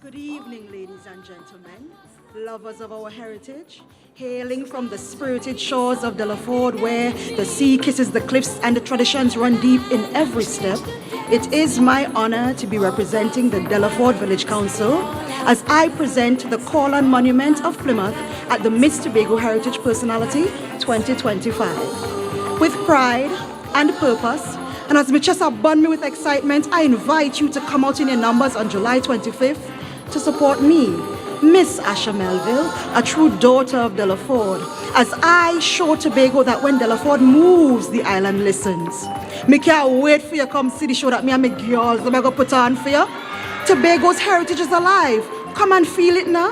Good evening, ladies and gentlemen, lovers of our heritage, hailing from the spirited shores of Delaford, where the sea kisses the cliffs and the traditions run deep in every step. It is my honor to be representing the Delaford Village Council as I present the Corlan Monument of Plymouth at the Miss Tobago Heritage Personality 2025. With pride and purpose, and as my chest abund me with excitement, I invite you to come out in your numbers on July 25th to support me, Miss Asha Melville, a true daughter of Delaford, as I show Tobago that when Delaford moves, the island listens. Me can't wait for you to come see the show that me and my girls are going to put on for you. Tobago's heritage is alive. Come and feel it now.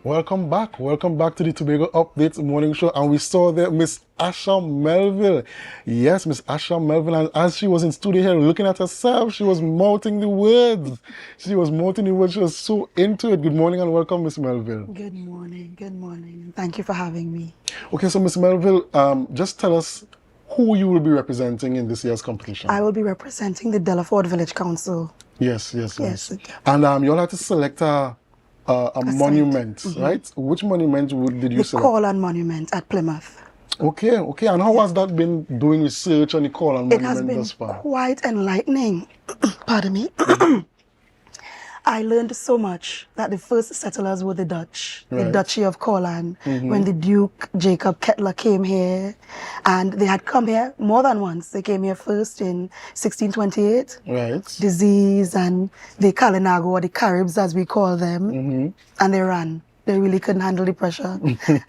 Welcome back to the Tobago Updates morning show, and we saw there Miss Asha Melville. Yes, Miss Asha Melville, and as she was in studio here looking at herself, she was mouthing the words. She was so into it. Good morning and welcome, Miss Melville. Good morning. Thank you for having me. Okay, so Miss Melville, just tell us who you will be representing in this year's competition. I will be representing the Delaford Village Council. Yes. And you'll have to select a monument, right? Which monument did you select? The Corlan Monument at Plymouth. Okay. And how has that been doing research on the Corlan Monument thus far? It has been quite enlightening. Pardon me. I learned so much that the first settlers were the Dutch, the Duchy of Corlan, when the Duke Jacob Kettler came here, and they had come here more than once. They came here first in 1628, disease and the Kalinago, or the Caribs as we call them, and they ran. They really couldn't handle the pressure.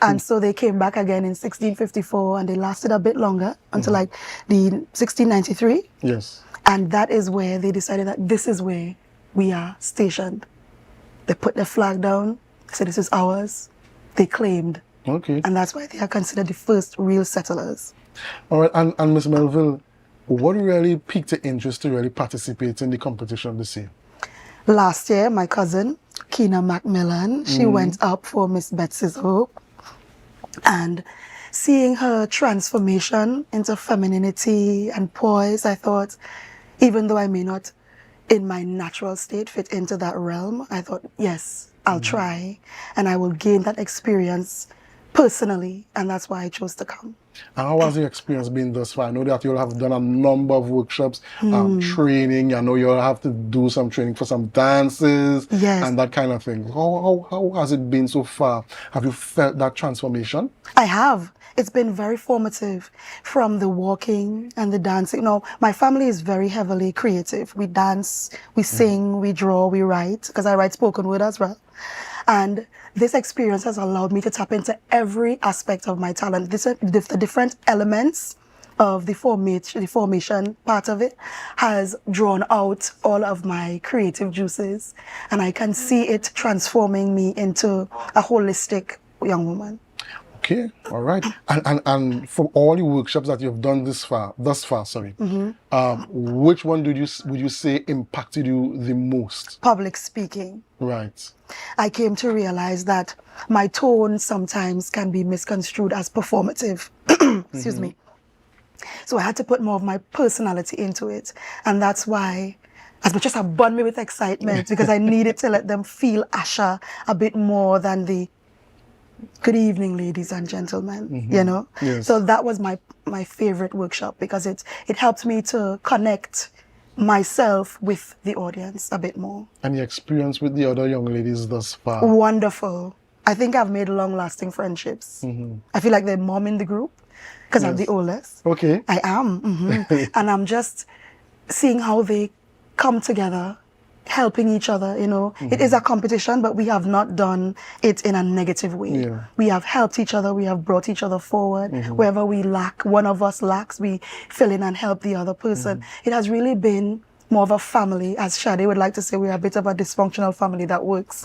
And so they came back again in 1654, and they lasted a bit longer until like the 1693. Yes. And that is where they decided that this is where we are stationed. They put their flag down, they said this is ours, they claimed. Okay. And that's why they are considered the first real settlers. All right, and Ms. Melville, what really piqued your interest to really participate in the competition this year? Last year, my cousin, Keena Macmillan, she went up for Miss Betsy's Hope. And seeing her transformation into femininity and poise, I thought, even though I may not in my natural state fit into that realm, I thought, yes, I'll try, and I will gain that experience personally, and that's why I chose to come. And how has your experience been thus far? I know that you'll have done a number of workshops, training. I know you'll have to do some training for some dances and that kind of thing. How has it been so far? Have you felt that transformation? I have. It's been very formative, from the walking and the dancing. You know, my family is very heavily creative. We dance, we sing, we draw, we write, because I write spoken word as well. And this experience has allowed me to tap into every aspect of my talent. The different elements of the formation part of it has drawn out all of my creative juices. And I can see it transforming me into a holistic young woman. Okay, all right. And from all the workshops that you've done thus far, which one would you say impacted you the most? Public speaking. Right. I came to realize that my tone sometimes can be misconstrued as performative. Excuse me. So I had to put more of my personality into it. And that's why, as much as I burned me with excitement, because I needed to let them feel Asha a bit more than the good evening, ladies and gentlemen, you know? Yes. So that was my favorite workshop, because it helped me to connect myself with the audience a bit more. And your experience with the other young ladies thus far? Wonderful. I think I've made long-lasting friendships. I feel like they're mom in the group, because I'm the oldest. Okay. I am. And I'm just seeing how they come together, helping each other, you know. It is a competition, but we have not done it in a negative way. We have helped each other, we have brought each other forward. Wherever we lack, one of us lacks, we fill in and help the other person. It has really been more of a family. As Shade would like to say, we're a bit of a dysfunctional family that works.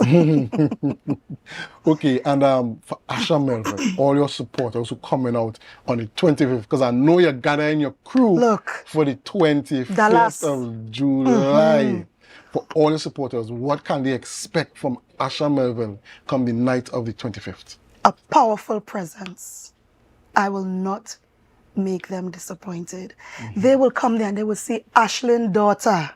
Okay, and for Asha Melville, all your supporters who coming out on the 25th, because I know you're gathering your crew for the 25th of July. For all your supporters, what can they expect from Asha Melville come the night of the 25th? A powerful presence. I will not make them disappointed. They will come there and they will see Ashlyn's daughter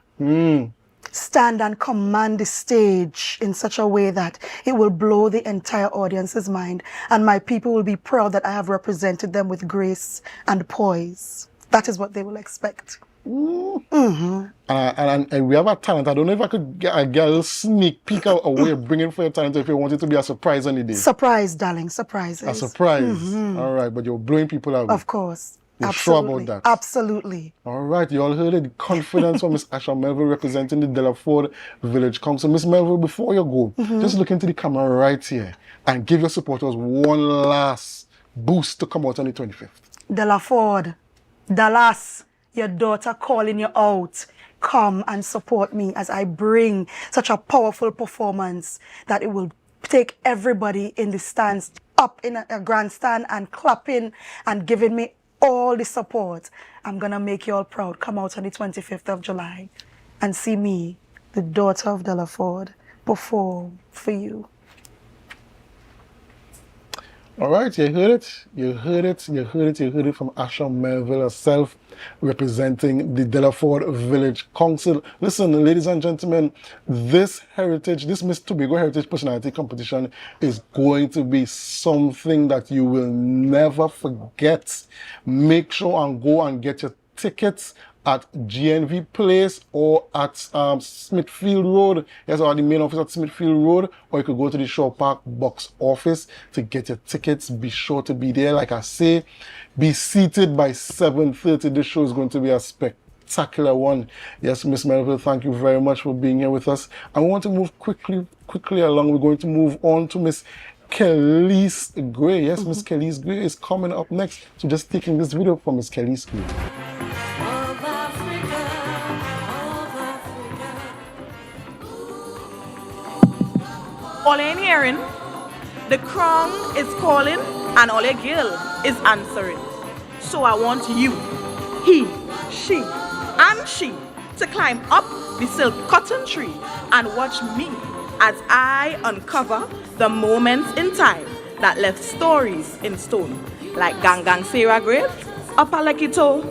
stand and command the stage in such a way that it will blow the entire audience's mind. And my people will be proud that I have represented them with grace and poise. That is what they will expect. And we have a talent. I don't know if I could get a girl sneak peek out a way of bringing for your talent if you want it to be a surprise on the day. Surprise, darling. Surprises. A surprise. All right, but you're blowing people away. Of course. You're Absolutely. sure about that? Absolutely. All right, you all heard it. Confidence from Miss Asha Melville representing the Delaford Village Council. Miss Melville, before you go, just look into the camera right here and give your supporters one last boost to come out on the 25th. Delaford, Dallas, your daughter calling you out. Come and support me as I bring such a powerful performance that it will take everybody in the stands up in a grandstand and clapping and giving me all the support. I'm going to make you all proud. Come out on the 25th of July and see me, the daughter of Delaford, perform for you. All right, you heard it. You heard it. You heard it. You heard it from Asha Melville herself, representing the Delaford Village Council. Listen, ladies and gentlemen, this Miss Tobago Heritage Personality Competition is going to be something that you will never forget. Make sure and go and get your tickets at GNV Place or at Smithfield Road. Yes, or the main office at Smithfield Road, or you could go to the Shaw Park box office to get your tickets. Be sure to be there. Like I say, be seated by 7:30. This show is going to be a spectacular one. Yes, Miss Melville, thank you very much for being here with us. I want to move quickly along. We're going to move on to Miss Kellis Gray. Yes, Miss Kellis Gray is coming up next. So just taking this video from Miss Kellis Gray. All I'm hearing, the crown is calling and all your girl is answering. So I want you, he, she, and she to climb up the silk cotton tree and watch me as I uncover the moments in time that left stories in stone, like Gang Sarah Grave, Upper Lekito,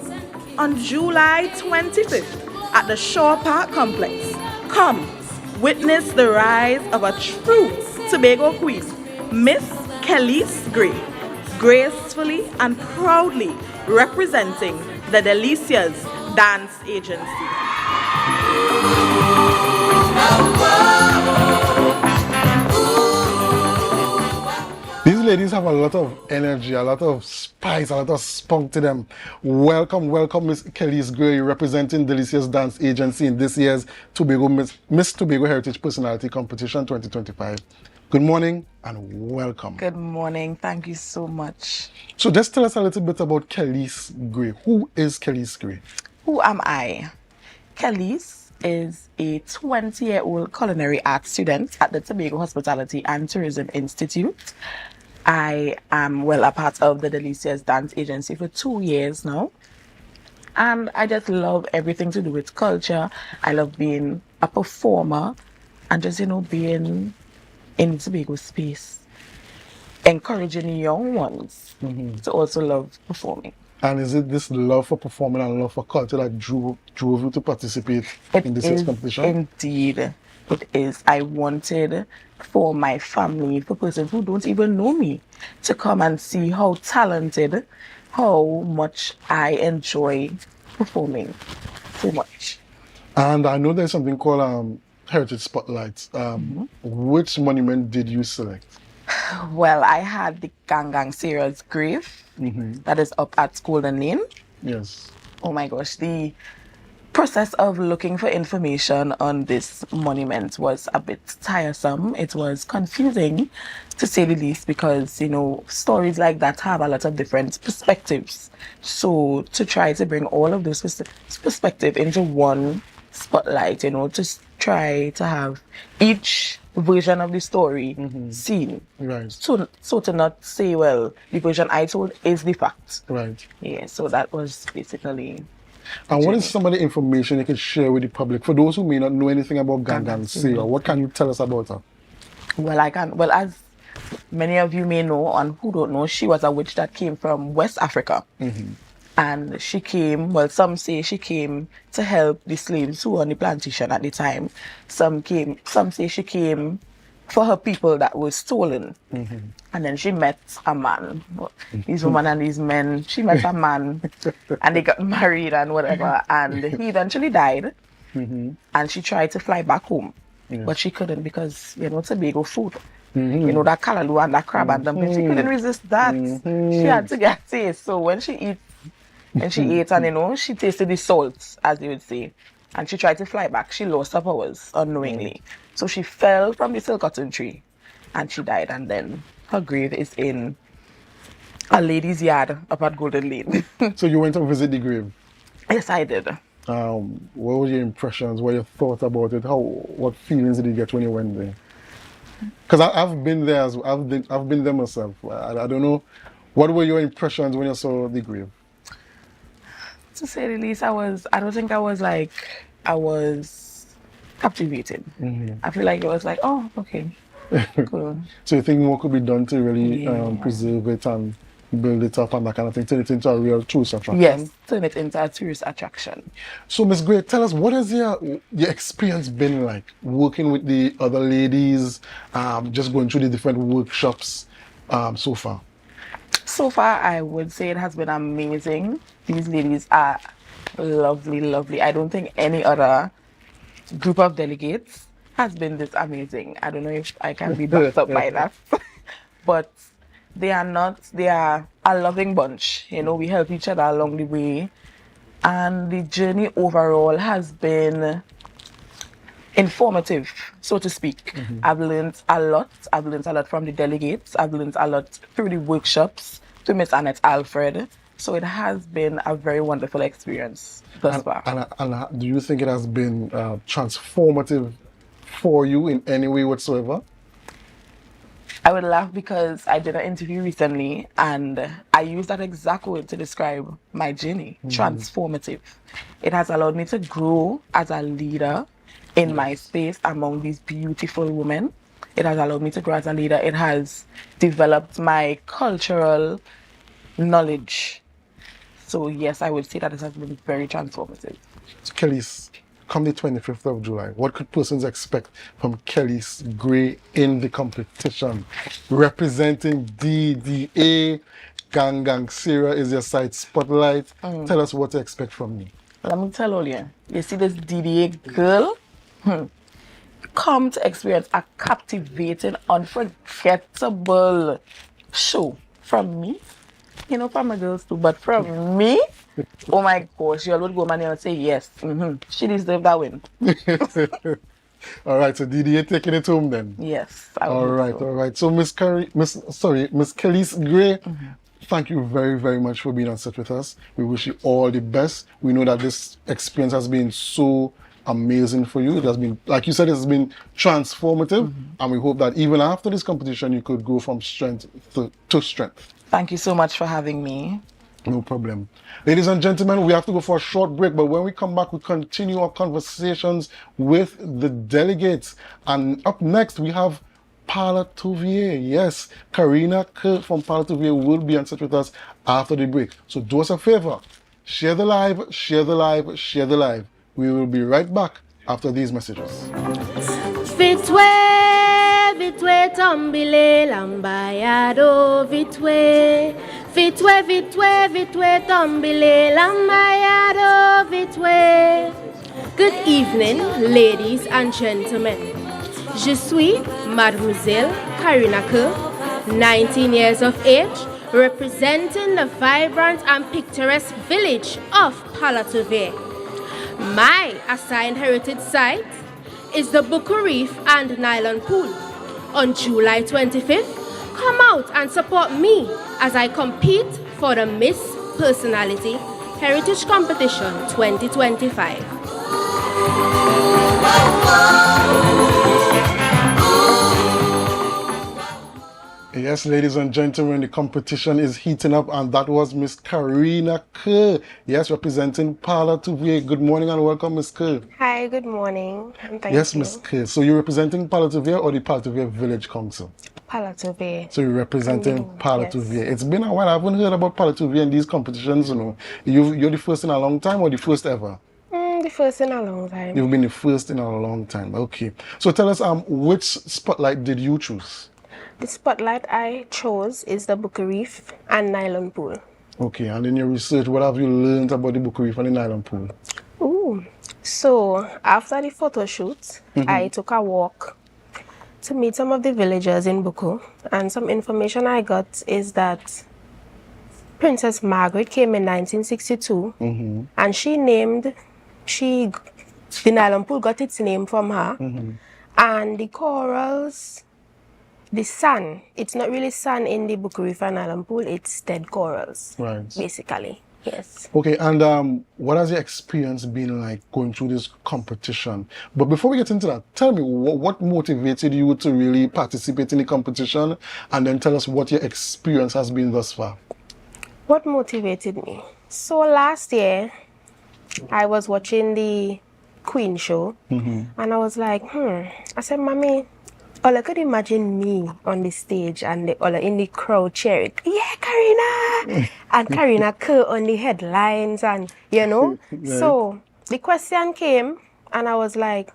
on July 25th at the Shaw Park Complex. Come, witness the rise of a true Tobago queen, Miss Kellis Gray, gracefully and proudly representing the Delicious Dance Agency. These ladies have a lot of energy, a lot of spice, a lot of spunk to them. Welcome, Miss Kellis Gray, representing Delicious Dance Agency in this year's Miss Tobago Heritage Personality Competition 2025. Good morning and welcome. Good morning. Thank you so much. So just tell us a little bit about Kellis Gray. Who is Kellis Gray? Who am I? Kellis is a 20-year-old culinary arts student at the Tobago Hospitality and Tourism Institute. I am a part of the Delicious Dance Agency for 2 years now. And I just love everything to do with culture. I love being a performer and just, being in Tobago space, encouraging young ones to also love performing. And is it this love for performing and love for culture that drove you to participate in this year's competition? Indeed, it is. I wanted for my family, for persons who don't even know me, to come and see how talented, how much I enjoy performing so much. And I know there's something called Heritage Spotlights. Which monument did you select? Well, I had the Gang Sarah's grave that is up at Golden Lane. Yes. Oh my gosh, the process of looking for information on this monument was a bit tiresome. It was confusing, to say the least, because, stories like that have a lot of different perspectives. So to try to bring all of those perspectives into one spotlight, to try to have each version of the story seen. Right. So to not say, well, the version I told is the fact. Right. Yeah, so that was basically... And what is some of the information you can share with the public? For those who may not know anything about Gang Sarah, what can you tell us about her? Well, as many of you may know, and who don't know, she was a witch that came from West Africa. And she came, well, some say she came to help the slaves who were on the plantation at the time. Some say she came for her people that were stolen. And then she met a man. These women and these men, she met a man and they got married and whatever. And he eventually died. And she tried to fly back home. But she couldn't because, Tobago food. That callaloo and that crab and dumpling. She couldn't resist that. She had to get taste. So when she ate and she tasted the salt, as they would say. And she tried to fly back. She lost her powers unknowingly. So she fell from the silk cotton tree and she died. And then her grave is in a lady's yard up at Golden Lane. So you went to visit the grave? Yes, I did. What were your impressions? What were your thoughts about it? What feelings did you get when you went there? Because I've been there as well. I've been there myself. I don't know. What were your impressions when you saw the grave? To say the least, I was captivated. I feel like it was like, oh, okay, cool. So you think more could be done to really preserve it and build it up and that kind of thing, turn it into a real tourist attraction? Yes, turn it into a tourist attraction. So Ms. Gray, tell us, what has your experience been like working with the other ladies, just going through the different workshops so far? So far, I would say it has been amazing. These ladies are lovely, lovely. I don't think any other group of delegates has been this amazing. I don't know if I can be backed up by that. But they are a loving bunch. We help each other along the way. And the journey overall has been informative, so to speak. I've learned a lot. I've learned a lot from the delegates. I've learned a lot through the workshops to Miss Annette Alfred. So it has been a very wonderful experience thus far. And do you think it has been transformative for you in any way whatsoever? I would laugh because I did an interview recently and I used that exact word to describe my journey, transformative. It has allowed me to grow as a leader in my space among these beautiful women. It has allowed me to grow as a leader. It has developed my cultural knowledge. So yes, I would say that it has been very transformative. So Kellis, come the 25th of July, what could persons expect from Kellis Gray in the competition? Representing DDA, Gang Sarah is your side spotlight. Tell us what to expect from me. Let me tell all you see this DDA girl? Come to experience a captivating, unforgettable show from me. From my girls too, but from me, oh my gosh, you all would go man and say yes. She deserves that win. All right, so DDA taking it home then. Yes. All right. So Miss Kellis Gray, thank you very, very much for being on set with us. We wish you all the best. We know that this experience has been so amazing for you. It has been, like you said, it has been transformative, and we hope that even after this competition, you could go from strength to strength. Thank you so much for having me. No problem. Ladies and gentlemen, we have to go for a short break, but when we come back, we continue our conversations with the delegates. And up next, we have Paula Touvier. Yes, Karina Kerr from Paula Touvier will be on set with us after the break. So do us a favor. Share the live, share the live, share the live. We will be right back after these messages. Vitwe tombile lambayado vitwe tombile lambayado vitwe. Good evening, ladies and gentlemen. Je suis Mademoiselle Karina Kerr, 19 years of age, representing the vibrant and picturesque village of Palatouvier. My assigned heritage site is the Buku Reef and Nylon Pool. On July 25th, come out and support me as I compete for the Miss Personality Heritage Competition 2025. Yes, ladies and gentlemen, the competition is heating up, and that was Miss Karina Kerr. Yes, representing Parla Touvier. Good morning and welcome, Miss Kerr. Hi, good morning, and thank Yes, you. Miss Kerr. So you're representing Parla Touvier or the Parla Touvier Village Council? Parla Touvier. So you're representing Parla yes. Touvier. It's been a while. I haven't heard about Parla Touvier in these competitions, you know. You're the first in a long time or the first ever? The first in a long time. You've been the first in a long time. Okay. So tell us, which spotlight did you choose? The spotlight I chose is the Booker Reef and Nylon Pool. Okay, and in your research, what have you learned about the Booker Reef and the Nylon Pool? Ooh. So, after the photo shoot, I took a walk to meet some of the villagers in Buku, and some information I got is that Princess Margaret came in 1962, and the Nylon Pool got its name from her, and the corals, the sand, it's not really sand in the Booker Reef and Nylon Pool, it's dead corals, right? Basically, yes. Okay, and what has your experience been like going through this competition? But before we get into that, tell me what motivated you to really participate in the competition, and then tell us what your experience has been thus far. What motivated me? So last year, I was watching the Queen show, and I was like, I said, Mommy, I could imagine me on the stage and in the crowd cheering, yeah, Karina! And Karina Kerr on the headlines, and you know. Right. So the question came, and I was like,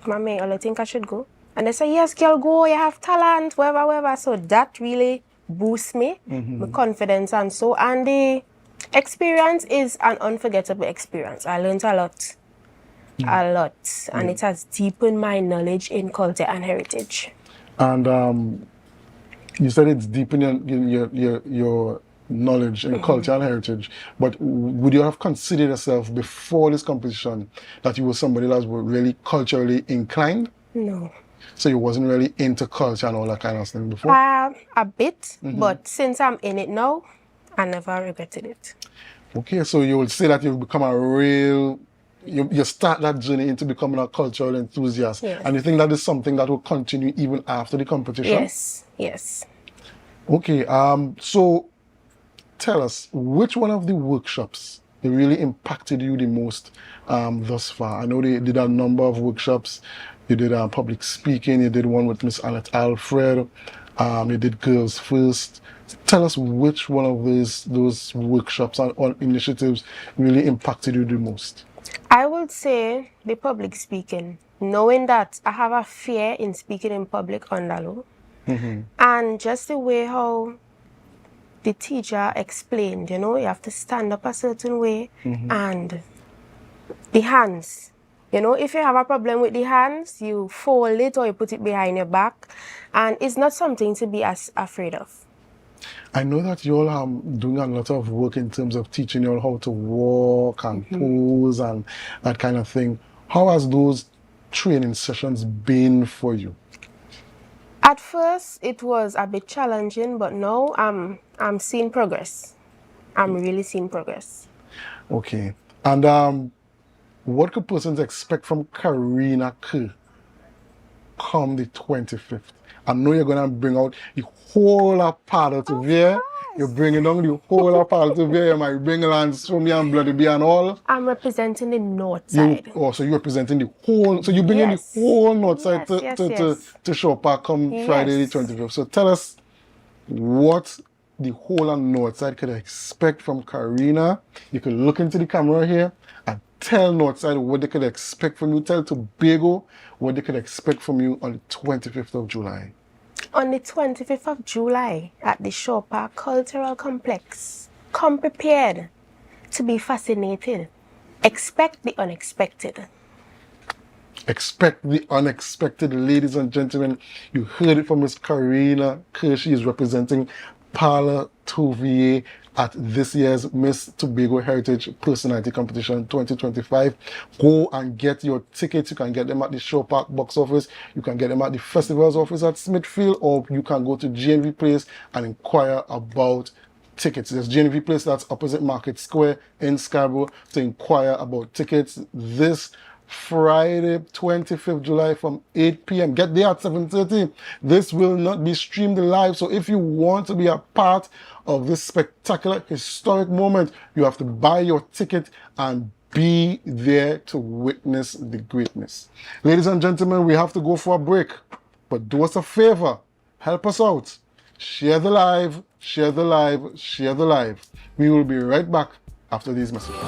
Mommy, I think I should go. And they said, yes, girl, go, you have talent, whatever. So that really boosts me, my confidence, and so. And the experience is an unforgettable experience. I learned a lot. And it has deepened my knowledge in culture and heritage. And you said it's deepened your knowledge in culture and heritage, but would you have considered yourself before this competition that you were somebody that was really culturally inclined? No. So you wasn't really into culture and all that kind of thing before? A bit, but since I'm in it now, I never regretted it. Okay, so you would say that you've become a real... You start that journey into becoming a cultural enthusiast. Yes. And you think that is something that will continue even after the competition? Yes. Okay, so tell us, which one of the workshops really impacted you the most thus far? I know they did a number of workshops. You did public speaking, you did one with Miss Annette Alfred, you did Girls First. Tell us which one of those workshops or initiatives really impacted you the most. I would say the public speaking, knowing that I have a fear in speaking in public under law, and just the way how the teacher explained, you know, you have to stand up a certain way, and the hands, you know, if you have a problem with the hands, you fold it or you put it behind your back, and it's not something to be as afraid of. I know that you all are doing a lot of work in terms of teaching you all how to walk and pose and that kind of thing. How has those training sessions been for you? At first, it was a bit challenging, but now I'm seeing progress. I'm really seeing progress. Okay. And what could persons expect from Karina Kerr come the 25th? I know you're going to bring out the whole of Parla Touvier. You're bringing down the whole of Parla Touvier. You might bring Lansomia and Bloody Bee and all. I'm representing the north side. So you're representing the whole, so you're bringing the whole north side to Shaw Park come Friday the 25th. So tell us what the whole and north side could expect from Karina. You could look into the camera here and tell Northside what they could expect from you. Tell Tobago what they could expect from you on the 25th of July. On the 25th of July at the Shaw Park Cultural Complex. Come prepared to be fascinated. Expect the unexpected. Expect the unexpected, ladies and gentlemen. You heard it from Miss Karina Kerr. She is representing Parla Touvier at this year's Miss Tobago Heritage Personality Competition 2025. Go and get your tickets. You can get them at the Shaw Park box office. You can get them at the festival's office at Smithfield, or you can go to GNV Place and inquire about tickets. There's GNV Place, that's opposite Market Square in Scarborough, to inquire about tickets. This Friday, 25th July from 8 p.m. Get there at 7:30. This will not be streamed live. So if you want to be a part of this spectacular, historic moment, you have to buy your ticket and be there to witness the greatness. Ladies and gentlemen, we have to go for a break. But do us a favor. Help us out. Share the live, share the live, share the live. We will be right back after these messages.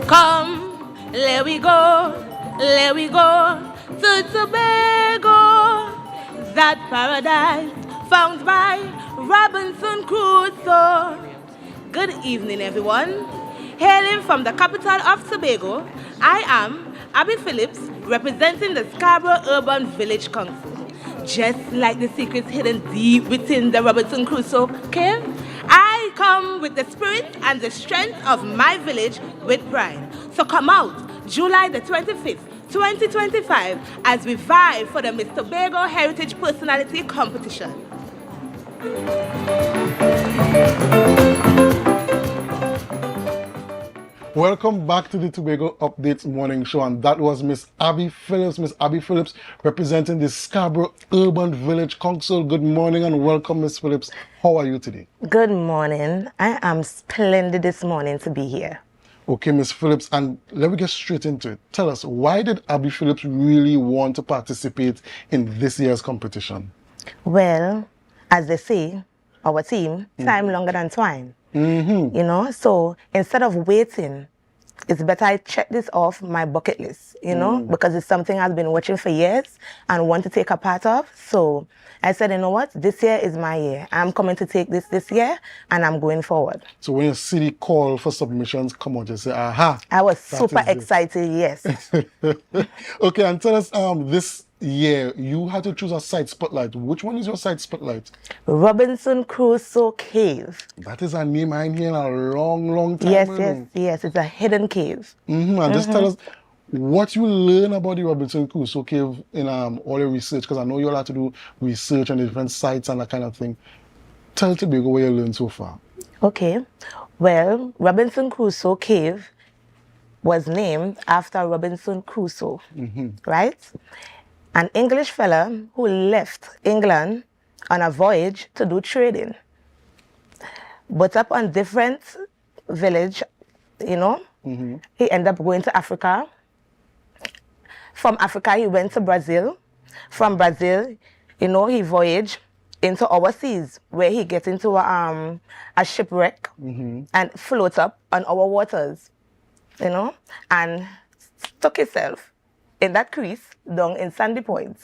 Come, let we go to Tobago, that paradise found by Robinson Crusoe. Good evening, everyone. Hailing from the capital of Tobago, I am Abby Phillips, representing the Scarborough Urban Village Council. Just like the secrets hidden deep within the Robinson Crusoe cave, I come with the spirit and the strength of my village with pride. So come out, July the 25th, 2025, as we vie for the Miss Tobago Heritage Personality Competition. Welcome back to the Tobago Updates Morning Show, and that was Miss Abby Phillips. Miss Abby Phillips representing the Scarborough Urban Village Council. Good morning and welcome, Miss Phillips. How are you today? Good morning. I am splendid this morning to be here. Okay, Miss Phillips, and let me get straight into it. Tell us, why did Abby Phillips really want to participate in this year's competition? Well, as they say, our team, time longer than twine. You know, so instead of waiting, it's better I check this off my bucket list, you know, because it's something I've been watching for years and want to take a part of. So I said, you know what, this year is my year. I'm coming to take this year and I'm going forward. So when your city call for submissions come out, you say, aha. I was super excited, yes. Okay, and tell us, this year you had to choose a site spotlight. Which one is your site spotlight? Robinson Crusoe Cave. That is a name I ain't heard in a long time. Yes, it's a hidden cave. And just tell us what you learn about the Robinson Crusoe Cave in all your research, because I know you all have to do research on the different sites and that kind of thing. Tell Tobago what you learned so far. Okay, well, Robinson Crusoe Cave was named after Robinson Crusoe, right? An English fella who left England on a voyage to do trading. But up on different village, you know, he ended up going to Africa. From Africa, he went to Brazil. From Brazil, you know, he voyaged into our seas, where he gets into a shipwreck and floats up on our waters, you know, and stuck himself in that crease down in Sandy Point,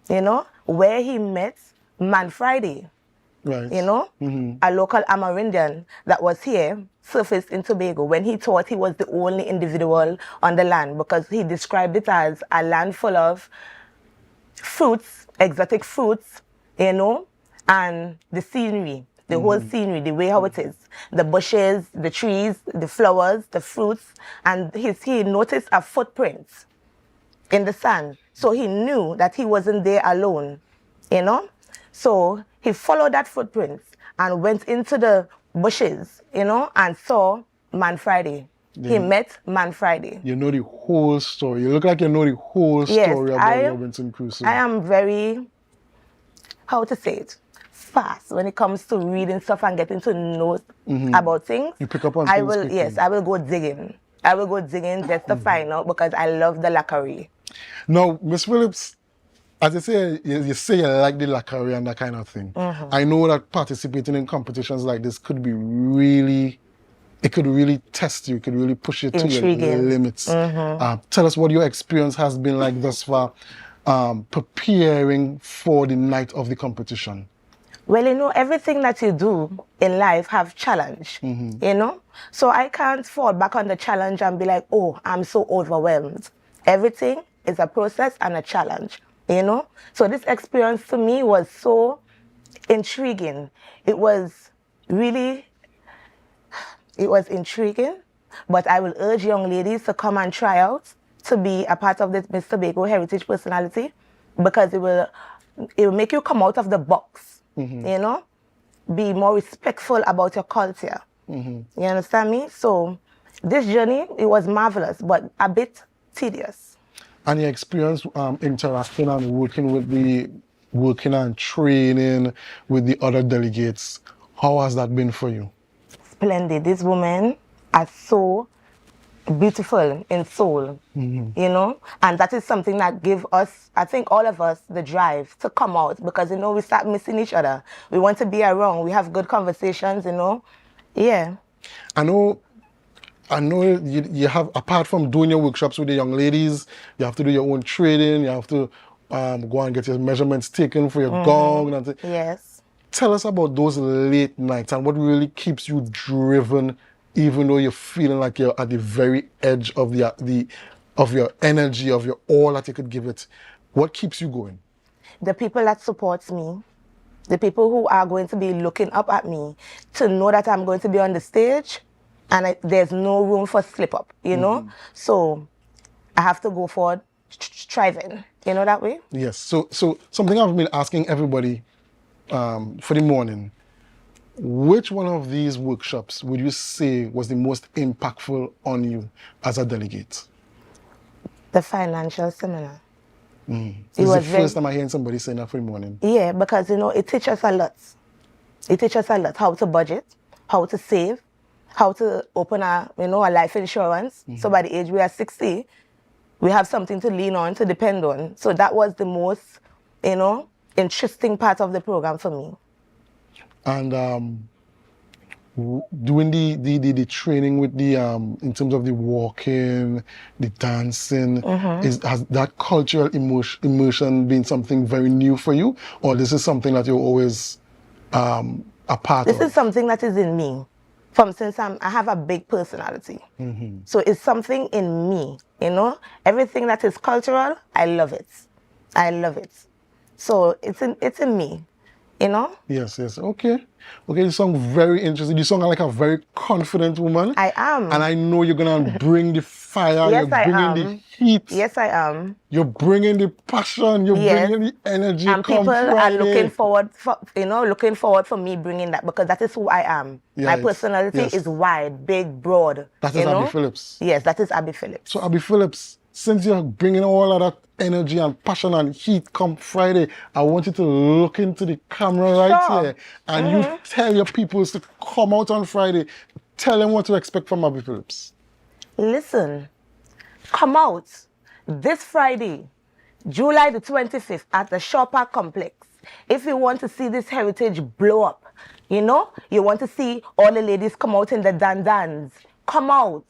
you know, where he met Man Friday, right. You know, a local Amerindian that was here, surfaced in Tobago when he thought he was the only individual on the land, because he described it as a land full of fruits, exotic fruits, you know, and the scenery, the whole scenery, the way how it is, the bushes, the trees, the flowers, the fruits, and he noticed a footprint in the sand. So he knew that he wasn't there alone, you know? So he followed that footprint and went into the bushes, you know, and saw Man Friday. He met Man Friday. You know the whole story. You look like you know the whole story about Robinson Crusoe. I am very, how to say it, fast when it comes to reading stuff and getting to know about things. You pick up on things quickly. Yes, I will go digging. I will go digging just to find out, because I love the lacquerie. Now, Miss Phillips, as you say you like the lacquerie and that kind of thing. I know that participating in competitions like this could be really, it could really test you, it could really push you to your limits. Tell us what your experience has been like thus far, preparing for the night of the competition. Well, you know, everything that you do in life have challenge, you know? So I can't fall back on the challenge and be like, oh, I'm so overwhelmed. Everything is a process and a challenge, you know? So this experience to me was so intriguing. It was intriguing, but I will urge young ladies to come and try out to be a part of this Miss Tobago Heritage Personality, because it will make you come out of the box, you know? be more respectful about your culture. You understand me? So this journey, it was marvelous, but a bit tedious. And your experience interacting and working and training with the other delegates, how has that been for you? Splendid. These women are so beautiful in soul, you know, and that is something that give us, I think all of us, the drive to come out, because, you know, we start missing each other. We want to be around. We have good conversations, you know. Yeah. I know you have, apart from doing your workshops with the young ladies, you have to do your own training, you have to go and get your measurements taken for your gong. And yes. Tell us about those late nights and what really keeps you driven, even though you're feeling like you're at the very edge of of your energy, of your all that you could give it. What keeps you going? The people that supports me, the people who are going to be looking up at me, to know that I'm going to be on the stage and there's no room for slip up, you know? So I have to go forward, striving, you know, that way? Yes. So something I've been asking everybody for the morning, which one of these workshops would you say was the most impactful on you as a delegate? The financial seminar. It's the first time I hear somebody saying that for the morning. Yeah, because, you know, it teaches us a lot. It teaches us a lot, how to budget, how to save, how to open a life insurance. So by the age we are 60, we have something to lean on, to depend on. So that was the most, you know, interesting part of the program for me. And doing the training with the in terms of the walking, the dancing, has that cultural immersion been something very new for you, or this is something that you're always a part of? This is something that is in me. Since I have a big personality. So it's something in me, you know? Everything that is cultural, I love it. I love it. So it's in me, you know? Yes. Okay, you sound very interesting. You sound like a very confident woman. I am. And I know you're going to bring the fire. Yes, you're bringing the heat. Yes, I am. You're bringing the passion. You're bringing the energy. And people are looking forward for me bringing that, because that is who I am. Yeah, my personality is wide, big, broad. That is Abby Phillips. Yes, that is Abby Phillips. So Abby Phillips, since you're bringing all of that energy and passion and heat come Friday, I want you to look into the camera right here and you tell your people to come out on Friday. Tell them what to expect from Abby Phillips. Listen, come out this Friday, July the 25th at the Shaw Park Complex. If you want to see this heritage blow up, you know, you want to see all the ladies come out in the dandans, come out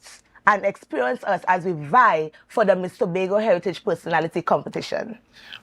and experience us as we vie for the Miss Tobago Heritage Personality Competition.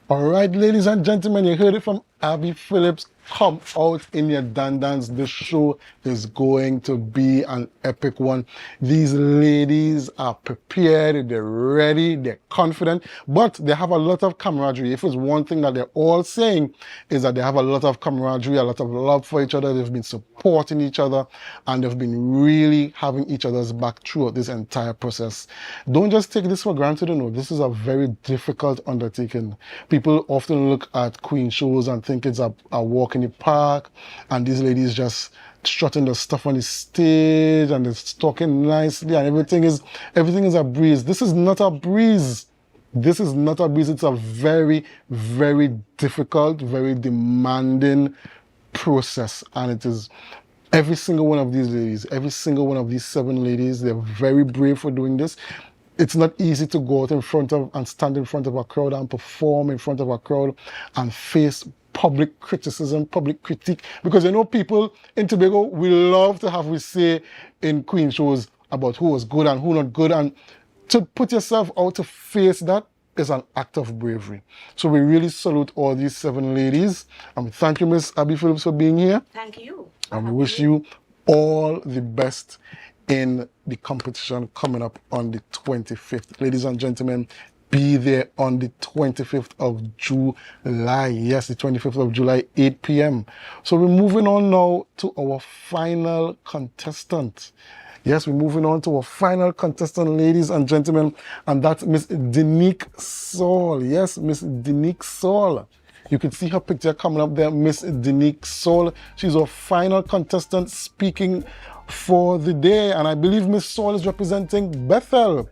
All right, ladies and gentlemen, you heard it from Abby Phillips. Come out in your dandans. The show is going to be an epic one. These ladies are prepared, they're ready, they're confident, but they have a lot of camaraderie. If it's one thing that they're all saying, is that they have a lot of camaraderie, a lot of love for each other. They've been supporting each other, and they've been really having each other's back throughout this entire process. Don't just take this for granted. No, this is a very difficult undertaking. People often look at queen shows and think it's a walk in the park, and these ladies just strutting the stuff on the stage and they're talking nicely and everything is a breeze. This is not a breeze. This is not a breeze. It's a very, very difficult, very demanding process, and it is every single one of these ladies, every single one of these 7 ladies, they're very brave for doing this. It's not easy to go out in front of and stand in front of a crowd and perform in front of a crowd and face public criticism, public critique, because you know people in Tobago, we love to have we say in queen shows about who was good and who not good, and to put yourself out to face that is an act of bravery. So we really salute all these 7 ladies, and we thank you, Miss Abby Phillips, for being here. Thank you. And we wish you all the best in the competition coming up on the 25th. Ladies and gentlemen, be there on the 25th of July. Yes, the 25th of July, 8 p.m. So we're moving on now to our final contestant. Yes, we're moving on to our final contestant, ladies and gentlemen, and that's Miss Denique Saul. Yes, Miss Denique Saul. You can see her picture coming up there, Miss Denique Saul. She's our final contestant speaking for the day, and I believe Miss Saul is representing Bethel.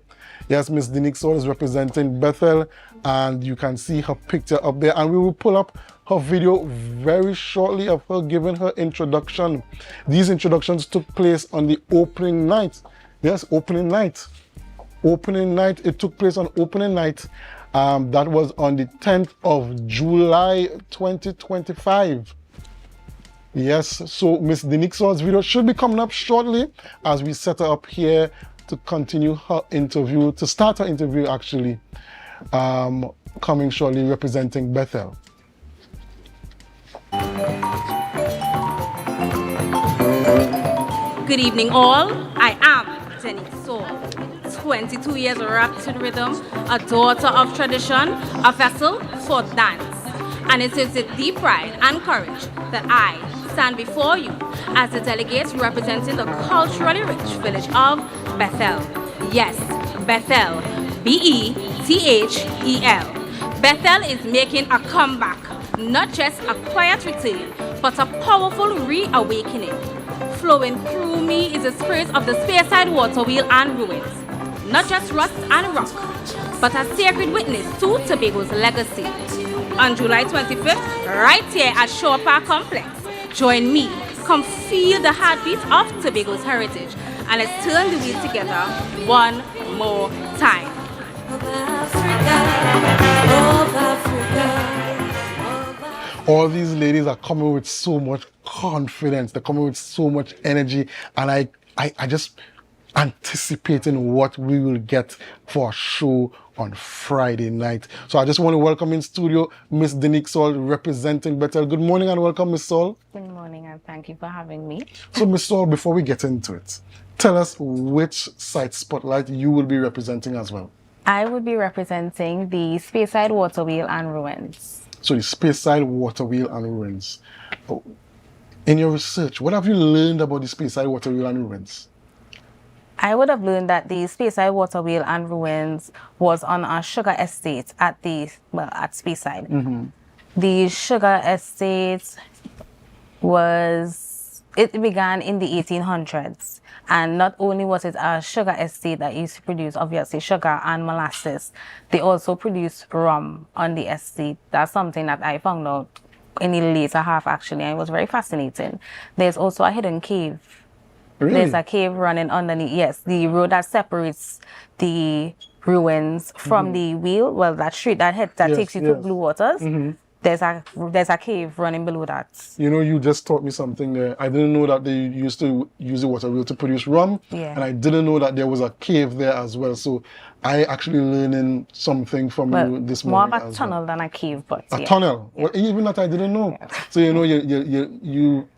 Yes, Miss Denique Saul is representing Bethel, and you can see her picture up there, and we will pull up her video very shortly of her giving her introduction. These introductions took place on the opening night. Yes, opening night. Opening night, it took place on opening night. That was on the 10th of July 2025. Yes, so Miss Denique Saul's video should be coming up shortly as we set her up here to continue her interview, to start her interview actually, coming shortly representing Bethel. Good evening all, I am Denique Saul, 22 years wrapped to the rhythm, a daughter of tradition, a vessel for dance. And it is with deep pride and courage that I stand before you as the delegate representing the culturally rich village of Bethel. Yes, Bethel, B-E-T-H-E-L. Bethel is making a comeback, not just a quiet return, but a powerful reawakening. Flowing through me is the spirit of the Speyside water wheel and ruins. Not just rust and rock, but a sacred witness to Tobago's legacy. On July 25th, right here at Shore Park Complex, join me, come feel the heartbeat of Tobago's heritage, and let's turn the wheel together one more time. All these ladies are coming with so much confidence, they're coming with so much energy, and I just anticipating what we will get for a show on Friday night. So I just want to welcome in studio Miss Denique Saul representing Bethel. Good morning and welcome, Miss Saul. Good morning and thank you for having me. So Miss Saul, before we get into it, tell us which site spotlight you will be representing as well. I would be representing the Speyside Water Wheel and Ruins. So the Speyside Water Wheel and Ruins. Oh, in your research, what have you learned about the Speyside Water Wheel and Ruins? I would have learned that the Speyside Water Wheel and Ruins was on a sugar estate at Speyside. Mm-hmm. The sugar estate began in the 1800s. And not only was it a sugar estate that used to produce, obviously, sugar and molasses, they also produced rum on the estate. That's something that I found out in the later half, actually, and it was very fascinating. There's also a hidden cave. Really? There's a cave running underneath. Yes, the road that separates the ruins from the wheel, well, that street that takes you to Blue Waters. Mm-hmm. There's a cave running below that. You know, you just taught me something there. I didn't know that they used to use the water wheel to produce rum. Yeah. And I didn't know that there was a cave there as well. So I actually learning something from you this morning. More of a tunnel than a cave, but a tunnel. Yeah. Well, even that I didn't know. Yeah. So you know,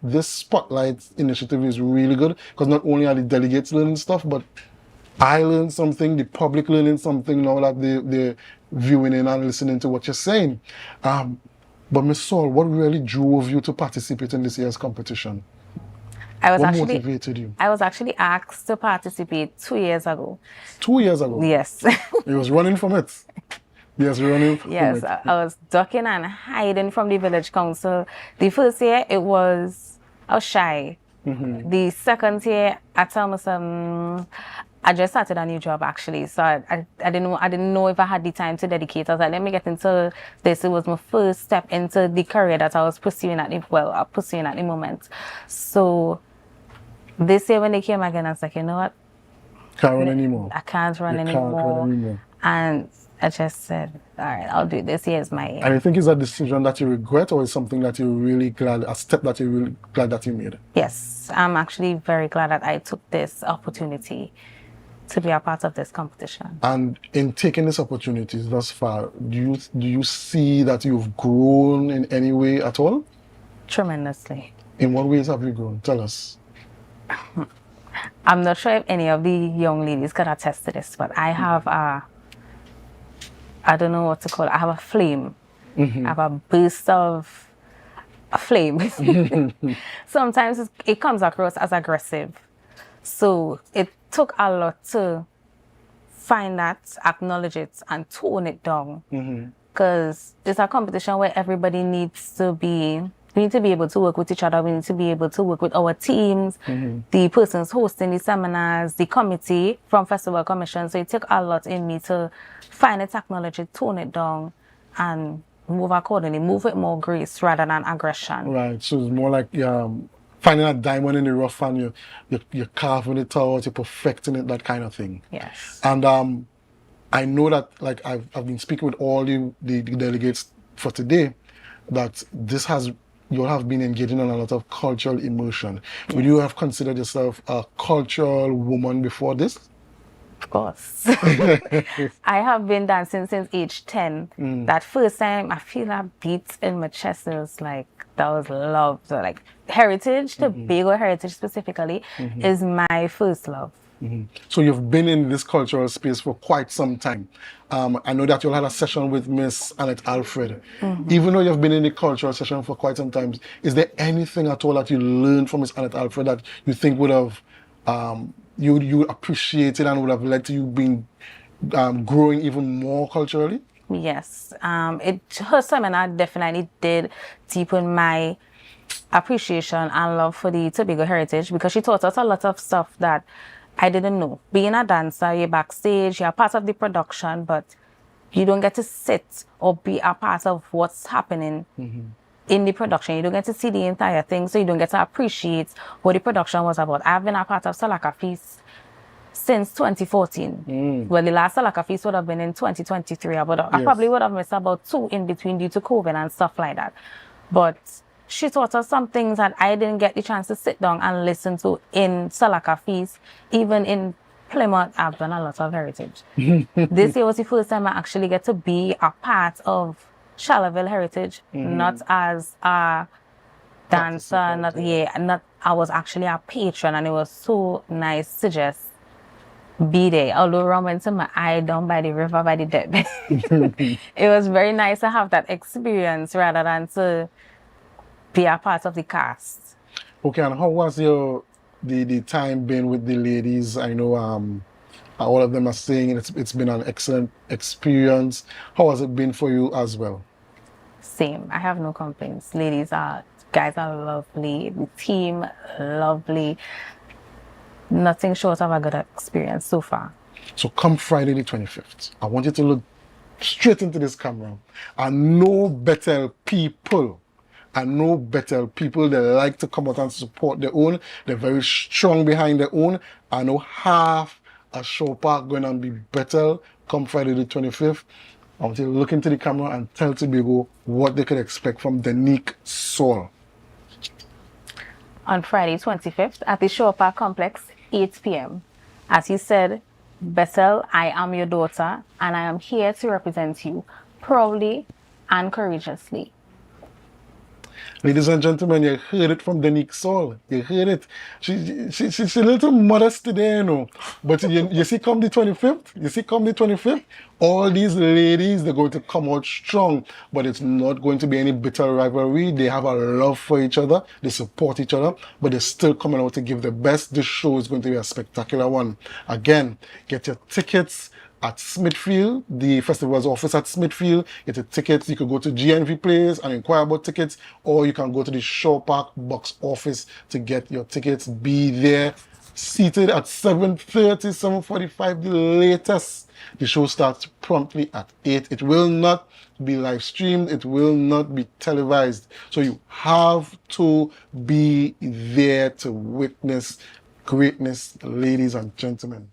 this spotlight initiative is really good because not only are the delegates learning stuff, but I learned something. The public learning something now that they're viewing in and listening to what you're saying. But Miss Saul, what really drove you to participate in this year's competition? What motivated you? I was actually asked to participate 2 years ago. 2 years ago? Yes. You was running from it? Yes, running from it. Yes, I was ducking and hiding from the village council. The first year, I was shy. Mm-hmm. The second year, I told myself, I just started a new job actually, so I didn't know if I had the time to dedicate. I was like, let me get into this. It was my first step into the career that I was pursuing at the moment. So this year when they came again, I was like, you know what? Can't run anymore. I can't run anymore. And I just said, all right, I'll do it. This year is my year. And you think it's a decision that you regret, or is something that you're really glad, a step that you're really glad that you made? Yes, I'm actually very glad that I took this opportunity to be a part of this competition. And in taking this opportunity thus far, do you see that you've grown in any way at all? Tremendously. In what ways have you grown? Tell us. I'm not sure if any of the young ladies could attest to this, but I have I don't know what to call it. I have a flame. Mm-hmm. I have a burst of a flame. Sometimes it comes across as aggressive. So it took a lot to find that, acknowledge it, and tone it down. Mm-hmm. because it's a competition where everybody needs to be. We need to be able to work with each other. We need to be able to work with our teams, the persons hosting the seminars, the committee from Festival Commission. So it took a lot in me to find the technology, tone it down, and move accordingly, move with more grace rather than aggression. Right. So it's more like finding a diamond in the rough and you're carving it out, you're perfecting it, that kind of thing. Yes. And I know that, like, I've been speaking with all the delegates for today, that you have been engaging in a lot of cultural immersion. Yes. Would you have considered yourself a cultural woman before this? Of course. I have been dancing since age 10. That first time I feel that beat in my chest, it was like, that was love. So like heritage, Tobago heritage specifically, is my first love. So you've been in this cultural space for quite some time. I know that you had a session with Miss Annette Alfred. Even though you've been in the cultural session for quite some time, is there anything at all that you learned from Miss Annette Alfred that you think would have you appreciated and would have led to you being growing even more culturally? Yes, her seminar definitely did deepen my appreciation and love for the Tobago heritage, because she taught us a lot of stuff that I didn't know. Being a dancer, you're backstage, you're part of the production, but you don't get to sit or be a part of what's happening in the production. You don't get to see the entire thing, so you don't get to appreciate what the production was about. I've been a part of Salaka Feast since 2014. Well, the last Salaka Feast would have been in 2023. I probably would have missed about 2 in between due to COVID and stuff like that. But she taught us some things that I didn't get the chance to sit down and listen to in Salaka Feast. Even in Plymouth, I've done a lot of heritage. This year was the first time I actually get to be a part of Charleville Heritage, not as a dancer, I was actually a patron, and it was so nice to just be there. Although rum went to my eye down by the river by the dead. It was very nice to have that experience rather than to be a part of the cast. Okay, and how was the time been with the ladies? I know all of them are saying it's been an excellent experience. How has it been for you as well? Same. I have no complaints. Guys are lovely. The team, lovely. Nothing short of a good experience so far. So come Friday the 25th, I want you to look straight into this camera and know better people. And know better people. They like to come out and support their own. They're very strong behind their own. I know half a show park going to be better come Friday the 25th. I want you to look into the camera and tell Tobago what they could expect from Denique Saul. On Friday 25th at the Show Park Complex, 8 p.m. As you said, Bethel, I am your daughter, and I am here to represent you proudly and courageously. Ladies and gentlemen, you heard it from Denique Saul. You heard it. She's a little modest today, you know. But you see, come the 25th, all these ladies, they're going to come out strong. But it's not going to be any bitter rivalry. They have a love for each other. They support each other. But they're still coming out to give the best. This show is going to be a spectacular one. Again, get your tickets at Smithfield, the festival's office at Smithfield. Get your tickets. You could go to GNV Place and inquire about tickets, or you can go to the Shaw Park box office to get your tickets. Be there, seated at 7:30, 7:45, the latest. The show starts promptly at 8. It will not be live streamed. It will not be televised. So you have to be there to witness greatness, ladies and gentlemen.